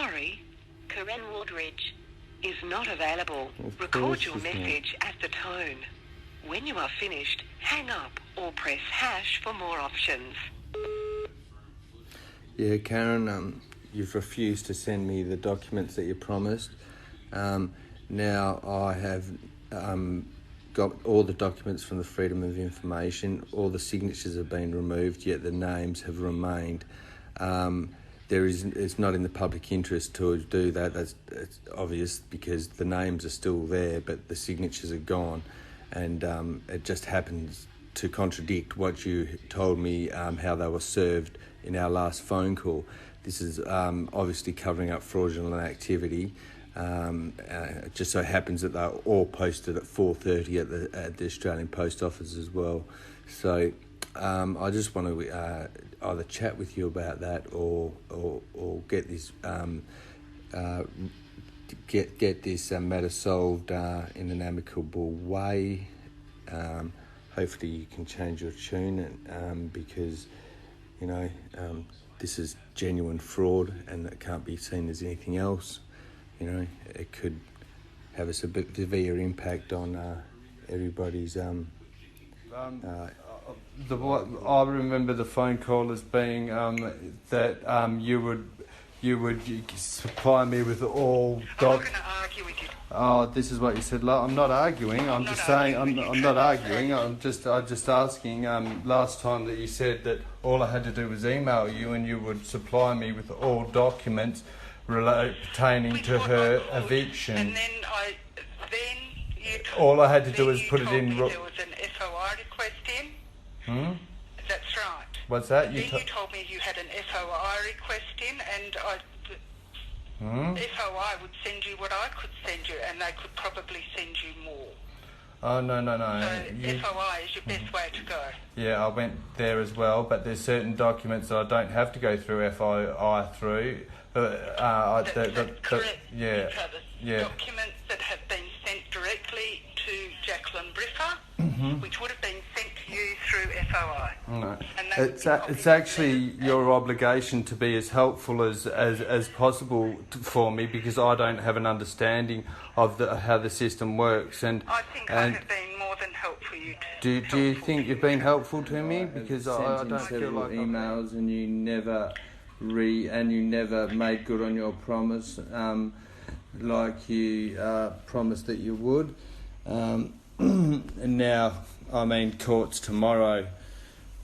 sorry, Karen Wardridge is not available. Of Record course your she's not. message at the tone. When you are finished, hang up or press hash for more options. Yeah, Karen, you've refused to send me the documents that you promised. Now I have got all the documents from the Freedom of Information. All the signatures have been removed, yet the names have remained. It's not in the public interest to do that. It's obvious because the names are still there, but the signatures are gone, and it just happens to contradict what you told me how they were served in our last phone call. This is obviously covering up fraudulent activity. It just so happens that they're all posted at 4:30 at the Australian Post Office as well. So I just want to either chat with you about that or get this get this matter solved in an amicable way. Hopefully you can change your tune, because this is genuine fraud and it can't be seen as anything else. It could have a severe impact on everybody's. I remember the phone call as being that you would supply me with all I'm not going to argue with you. Oh, this is what you said. I'm not arguing. I'm just saying. I'm not arguing. I'm just asking. Last time that you said that all I had to do was email you, and you would supply me with all documents pertaining to her eviction. And then you told All I had to do was put it in. There was an FOI request in. That's right. What's that? You told me you had an FOI request in, and FOI would send you what I could send you, and they could probably send you more. Oh, no. So FOI is your best way to go. Yeah, I went there as well, but there's certain documents that I don't have to go through FOI through. That's correct. Yeah. Documents that have been sent directly to Jacqueline Briffa, which would have been sent to you through FOI. No. And It's actually your obligation to be as helpful as possible for me, because I don't have an understanding of how the system works. And I think I have been more than helpful you. Do you think you've been helpful to me? Because I don't feel like emails and you never made good on your promise, like you promised that you would. And now, court's tomorrow.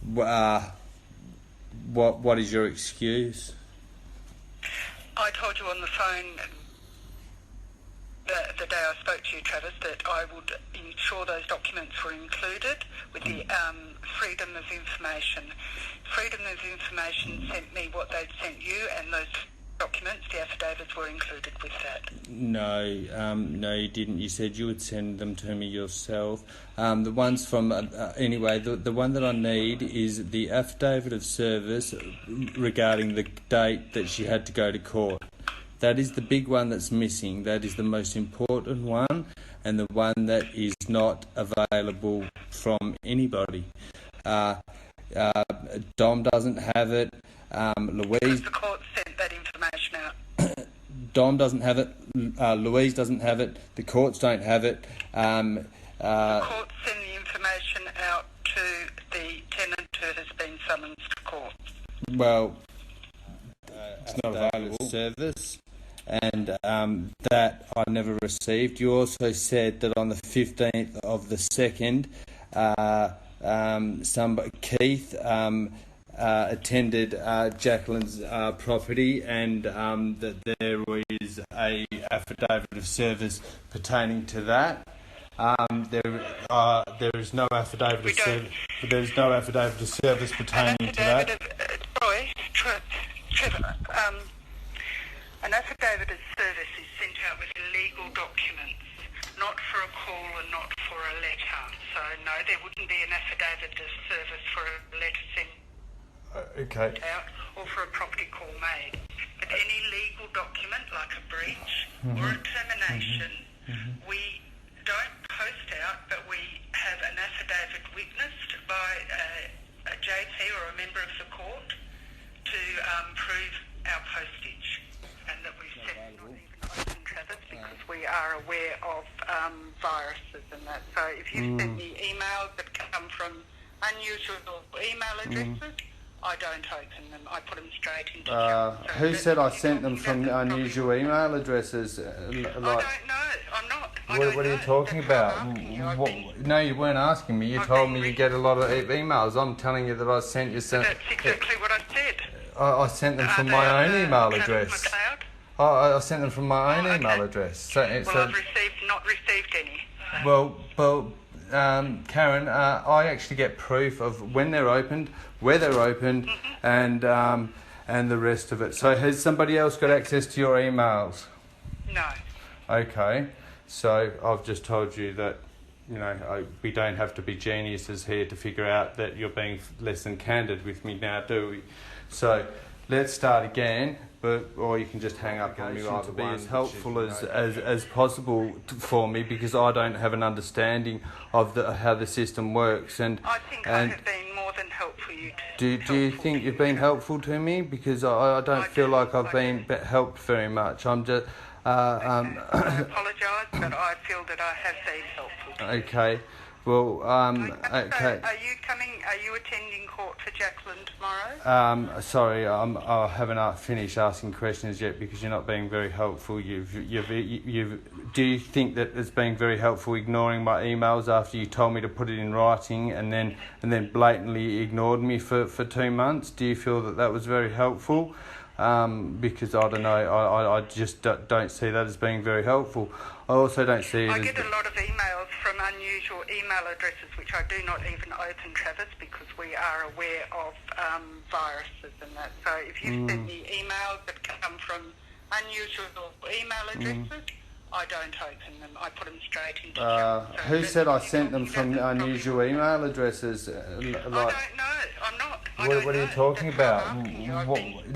What is your excuse? I told you on the phone the day I spoke to you, Travis, that I would ensure those documents were included with the Freedom of Information. Freedom of Information sent me what they'd sent you, and those documents, the affidavits, were included with that. No, you didn't. You said you would send them to me yourself. The ones from anyway, the one that I need is the affidavit of service regarding the date that she had to go to court. That is the big one that's missing. That is the most important one, and the one that is not available from anybody. Dom doesn't have it. Louise. The court sent that information out. Dom doesn't have it. Louise doesn't have it. The courts don't have it. The court sent the information out to the tenant who has been summoned to court. Well, it's not available. Service. And that I never received. You also said that on the 15th of the 2nd, Keith attended Jacqueline's property, and that there is a affidavit of service pertaining to that. There is no affidavit of service. There is no affidavit of service pertaining to that. Trevor, an affidavit of service is sent out with legal documents, not for a call and not for a letter. So no, there wouldn't be an affidavit of service for a letter sent out or for a property call made. But any legal document like a breach or a termination, we don't post out, but we have an affidavit witnessed by a JP or a member of the court to prove our postage and that we've are aware of viruses and that. So if you send me emails that come from unusual email addresses, I don't open them. I put them straight into junk. So who said I sent them from unusual email addresses? I don't know. I'm not. What are you talking about? No, you weren't asking me. You told me you get a lot of emails. I'm telling you that I sent you some. That's exactly what I said. I sent them from my own email address. I sent them from my own email address. So, I've not received any. Well, Karen, I actually get proof of when they're opened, where they're opened, and the rest of it. So has somebody else got access to your emails? No. Okay, so I've just told you that, we don't have to be geniuses here to figure out that you're being less than candid with me now, do we? So let's start again. Or you can just hang up on me. To be as helpful as possible for me, because I don't have an understanding of how the system works. And I think I have been more than helpful. Do you think you've been helpful to me? Because I don't feel like I've been helped very much. I'm just. I apologise, but I feel that I have been helpful. Okay. Well, okay. So are you attending court for Jacqueline tomorrow? Sorry, I haven't finished asking questions yet because you're not being very helpful. Do you think that it's been very helpful ignoring my emails after you told me to put it in writing and then blatantly ignored me for 2 months? Do you feel that was very helpful? Because I don't know, I just don't see that as being very helpful. I also don't see it I get a lot of emails from unusual email addresses which I do not even open, Travis, because we are aware of viruses and that. So if you send me emails that come from unusual email addresses, I don't open them. I put them straight into junk. So who said I sent them from unusual email addresses? I don't know. I'm not. What are you talking about?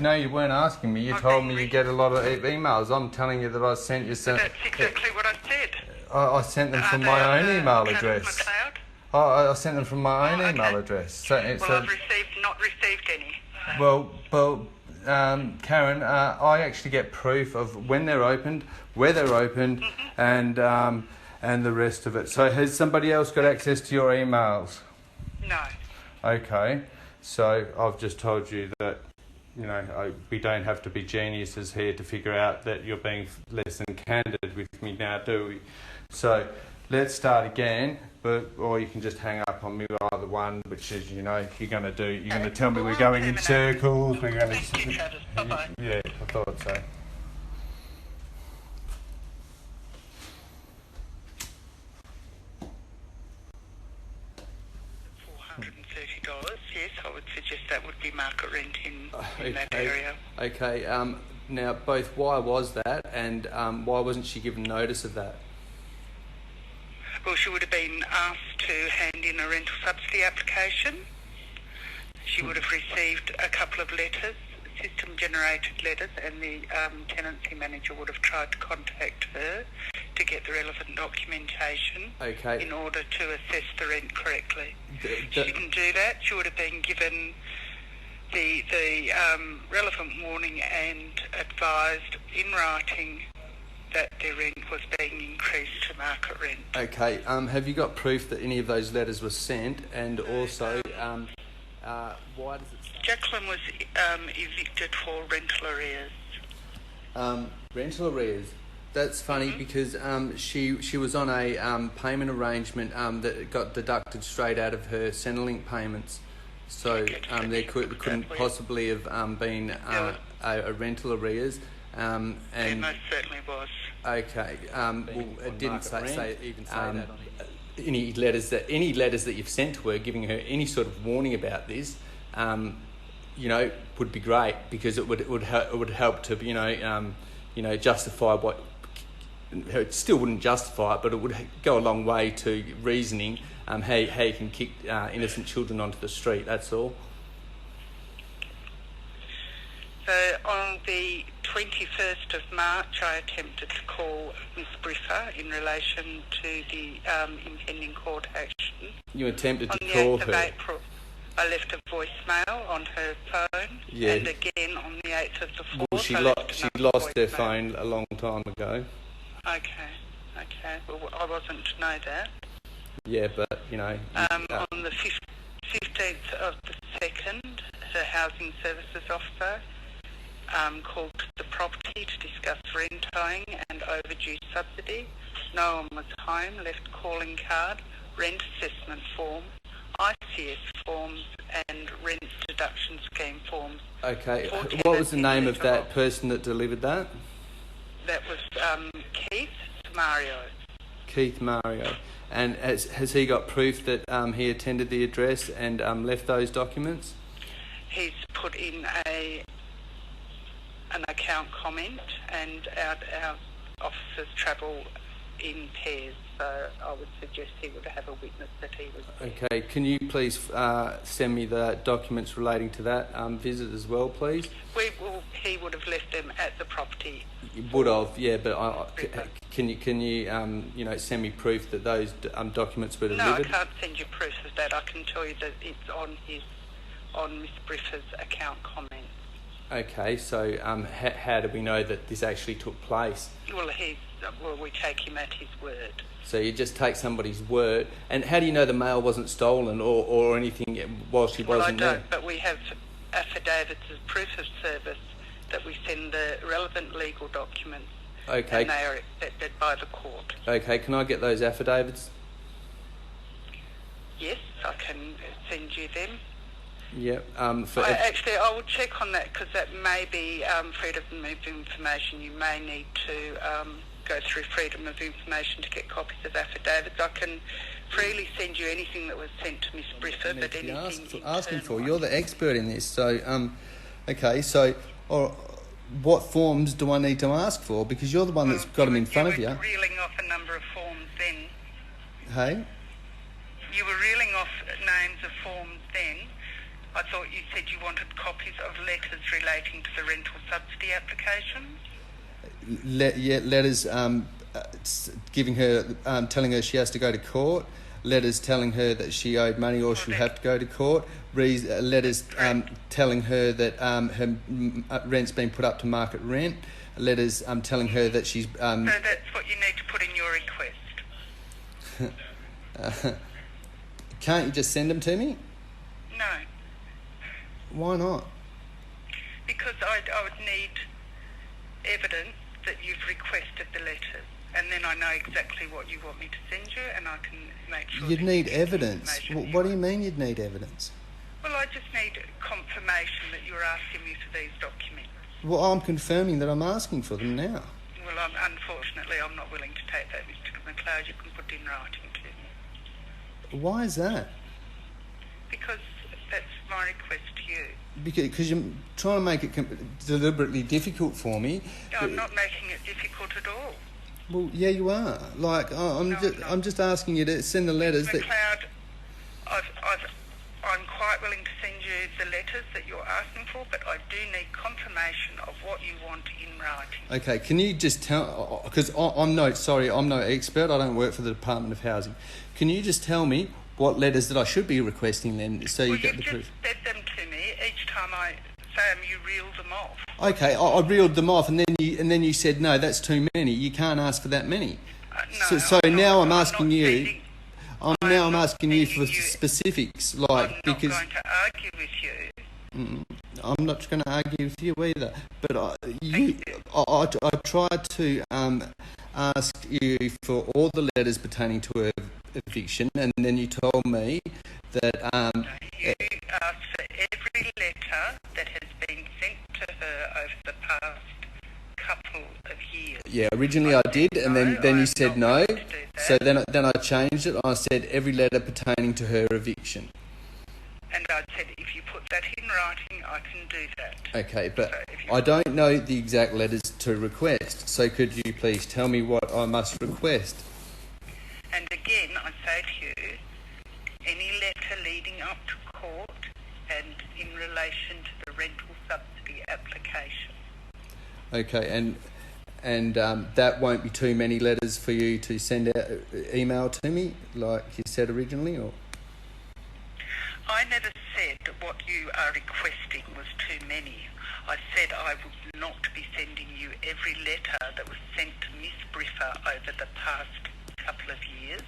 No, you weren't asking me. You told me you get a lot of emails. I'm telling you that I sent you some. That's exactly what I said. I sent them from my own email address. I sent them from my own email address. So I've not received any. Well, Karen, I actually get proof of when they're opened, where they're opened, and the rest of it. So has somebody else got access to your emails? No. Okay, so I've just told you that, we don't have to be geniuses here to figure out that you're being less than candid with me now, do we? So let's start again. Or you can just hang up on me, either one, which is, you're going to do. You're going to tell me we're going in circles. We're going to. Thank you, Travis. Bye-bye. Yeah, I thought so. $430. Yes, I would suggest that would be market rent in that area. Okay. Now, both why was that, and why wasn't she given notice of that? Well, she would have been asked to hand in a rental subsidy application. She would have received a couple of letters, system-generated letters, and the tenancy manager would have tried to contact her to get the relevant documentation in order to assess the rent correctly. She didn't do that. She would have been given the relevant warning and advised in writing that their rent was being increased to market rent. Okay. Have you got proof that any of those letters were sent? And also, why does it say... Jacqueline was evicted for rental arrears. Rental arrears? That's funny because she was on a payment arrangement that got deducted straight out of her Centrelink payments. So there couldn't possibly have been a rental arrears. And it most certainly was. Okay. Well, it didn't say that. Any letters that you've sent to her, giving her any sort of warning about this, would be great, because it would help to justify what. It still wouldn't justify it, but it would go a long way to reasoning how you can kick innocent children onto the street. That's all. So on the 21st of March, I attempted to call Miss Briffa in relation to the impending court action. You attempted to call her? On the 8th of April, I left a voicemail on her phone, and again on the 8th of the 4th. Well, she lost her phone a long time ago. Okay. Okay, well, I wasn't to know that. Yeah, but, you know... On the 15th of the 2nd, her housing services officer called the property to discuss rent owing and overdue subsidy. No one was home, left calling card, rent assessment form, ICS forms and rent deduction scheme forms. Okay, what was the name of that person that delivered that? That was Keith Mario. Keith Mario. And has he got proof that he attended the address and left those documents? He's put in an account comment, and our officers travel in pairs, so I would suggest he would have a witness that he was there. Okay, can you please send me the documents relating to that visit as well, please? He would have left them at the property. Would have, yeah, but can you send me proof that those documents were delivered? No, I can't send you proof of that. I can tell you that it's on Miss Briffa's account comment. Okay, so how do we know that this actually took place? Well, we take him at his word. So you just take somebody's word, and how do you know the mail wasn't stolen or anything while she wasn't there? Well, I don't, but we have affidavits as proof of service that we send the relevant legal documents. Okay. And they are accepted by the court. Okay, can I get those affidavits? Yes, I can send you them. Yep. Actually, I will check on that because that may be freedom of information. You may need to go through freedom of information to get copies of affidavits. I can freely send you anything that was sent to Miss Briffa, but anything asking for. You're the expert in this, so okay. So, what forms do I need to ask for? Because you're the one that's got them in front of you. You were reeling off a number of forms then. Hey. You were reeling off names of forms then. I thought you said you wanted copies of letters relating to the rental subsidy applications. Letters giving her, telling her she has to go to court. Letters telling her that she owed money or she'll have to go to court. Letters telling her that her rent's been put up to market rent. Letters telling her that she's... So that's what you need to put in your request. Can't you just send them to me? No. Why not? Because I would need evidence that you've requested the letters, and then I know exactly what you want me to send you, and I can make sure... You'd need evidence? What do you mean you'd need evidence? Well, I just need confirmation that you're asking me for these documents. Well, I'm confirming that I'm asking for them now. Well, unfortunately, I'm not willing to take that, Mr. McLeod. You can put in writing to me. Why is that? Because that's my request to you. Because you're trying to make it deliberately difficult for me. No, I'm not making it difficult at all. Well, yeah, you are. Like, I'm just asking you to send the letters. Mr. McLeod, I'm quite willing to send you the letters that you're asking for, but I do need confirmation of what you want in writing. Okay, can you just tell... Because I'm no expert. I don't work for the Department of Housing. Can you just tell me what letters that I should be requesting then, so you get the proof? Well, you've just said them to me each time I say them. You reeled them off. Okay, I reeled them off, and then you said no, that's too many. You can't ask for that many. No. So now I'm asking you. I'm asking you for specifics, like because. I'm not going to argue with you. I'm not going to argue with you either. But I tried to ask you for all the letters pertaining to her eviction, and then you told me that you asked for every letter that has been sent to her over the past couple of years. Yeah, originally I did, and then you said no. So then I changed it. I said every letter pertaining to her eviction. And I said if you put that in writing, I can do that. Okay, but I don't know the exact letters to request. So could you please tell me what I must request? And again, I say to you, any letter leading up to court and in relation to the rental subsidy application. Okay, and that won't be too many letters for you to send out email to me, like you said originally, or? I never said what you are requesting was too many. I said I would not be sending you every letter that was sent to Miss Briffa over the past couple of years.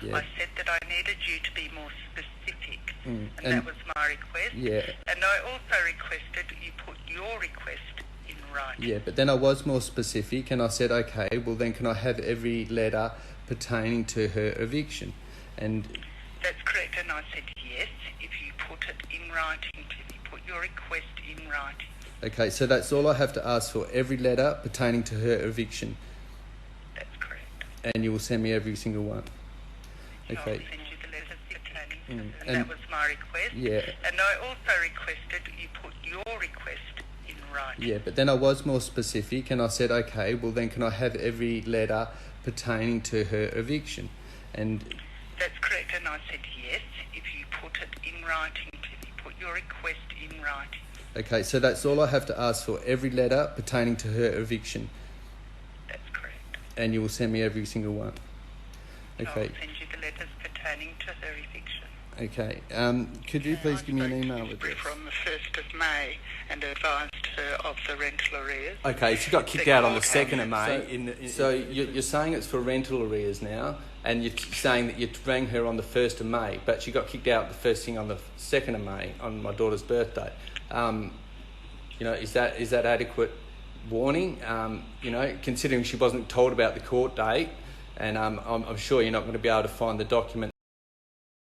Yeah. I said that I needed you to be more specific, and and that was my request. Yeah. And I also requested you put your request in writing. Yeah, but then I was more specific and I said, okay, well then can I have every letter pertaining to her eviction? And That's correct, and I said yes, if you put it in writing to me, put your request in writing. okay, so that's all I have to ask for, every letter pertaining to her eviction, That's correct. and you will send me every single one. I'll Okay. send you the letters pertaining to Mm, and and- that was my request. Yeah. And I also requested you put your request in writing. Yeah, but then I was more specific and I said, okay, well then can I have every letter pertaining to her eviction? And That's correct, and I said yes, if you put it in writing to me, put your request in writing. okay, so that's all I have to ask for, every letter pertaining to her eviction, That's correct. and you will send me every single one. Okay, I'll send you the letters pertaining to her eviction. okay. Could you please give me an email address? From the 1st of May and advised her of the rental arrears. Okay, she got kicked The out on the court 2nd of May. So you're saying it's for rental arrears now, and you're saying that you rang her on the 1st of May, but she got kicked out the first thing on the 2nd of May, on my daughter's birthday. Is that adequate warning? Considering she wasn't told about the court date, and I'm sure you're not going to be able to find the document